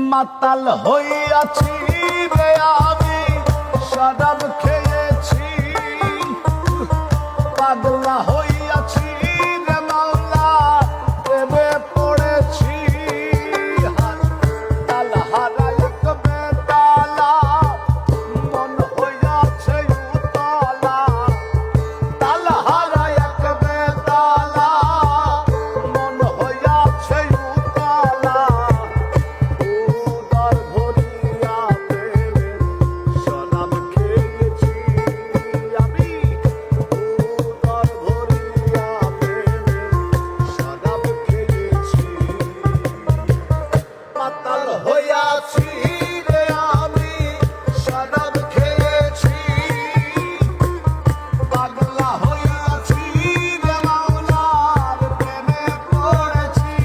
মাতাল হইয়াছি রে আমি, শরাব খেয়েছি, পাগলা হইয়াছি রে মাওলা, প্রেমে পড়েছি। তাল হারাই বেতালা, মন হইয়াছে উতলা, তাল হারাই বেতালা, মন হইয়াছে উতলা। উদর ভরিয়া প্রেমের শরাব খেয়েছি আমি, উদর ভরিয়া প্রেমের শরাব খেয়েছি। মাতাল হইয়াছি রে আমি, শরাব খেয়েছি, পাগলা হইয়াছি রে মাওলার প্রেমে পড়েছি।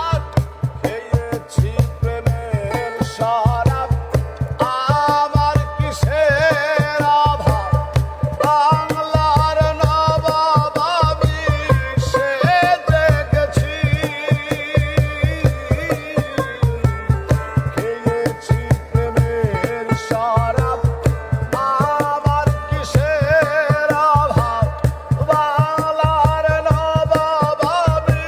আর খেয়েছি প্রেমের শরাব, আমার কিসের অভাব, বাংলার নবাব আমি সেজে গেছি। খেয়েছি প্রেমের শরাব, আমার কিসের অভাব, বাংলার নবাব আমি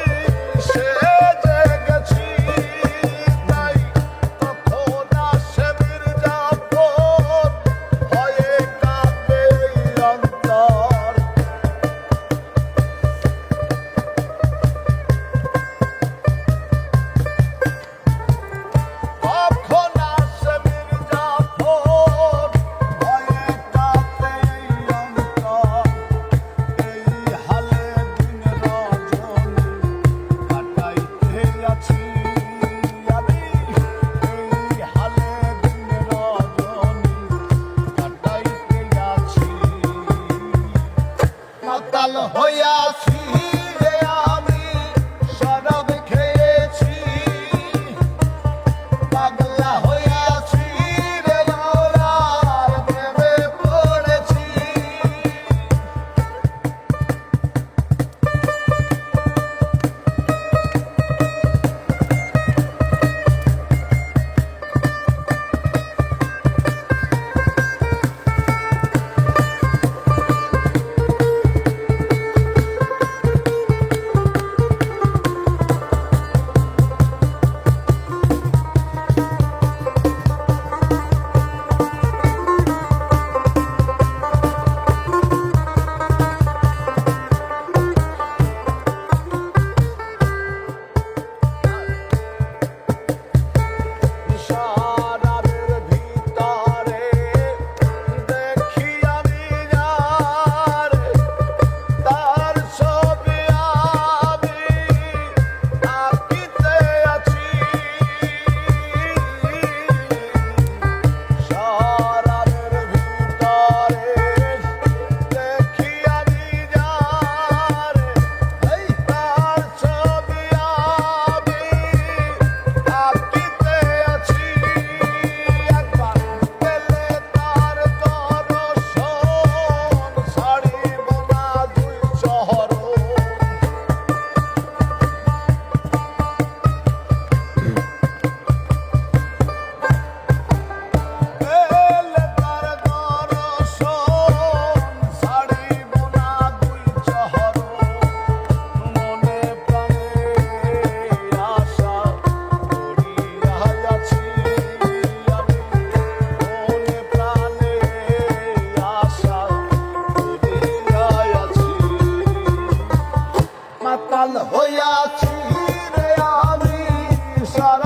সেজে গেছি। তাই তখন আসে মির্জাফর, ভয়ে কাঁপে এই অন্তর। কখন আসে মির্জাফর, ভয়ে কাঁপে এই অন্তর। এই হালে দিন রজনী কাটাইতে আছি আমি, এই হালে দিন রজনী কাটাইতে আছি। মাতাল হইয়াছি রে আমি, শরাব খেয়েছি, পাগলা হইয়াছি রে মাওলার প্রেমে পড়েছি। শরাবের ভিতরে দেখি আমি যারে, তার ছবি আমি আঁকিতে আছি। শরাবের ভিতরে দেখি আমি যারে, তার ছবি আমি আঁকিতে আছি। একবার পেলে তার দর্শন, ছাড়িব না দুই চরণ। পেলে তার দর্শন, ছাড়িব না দুই চরণ। মনে প্রাণে আশা করিয়া আছি আমি, মনে প্রাণে আশা করিয়া আছি। মাতাল হইয়াছি রে আমি, শরাব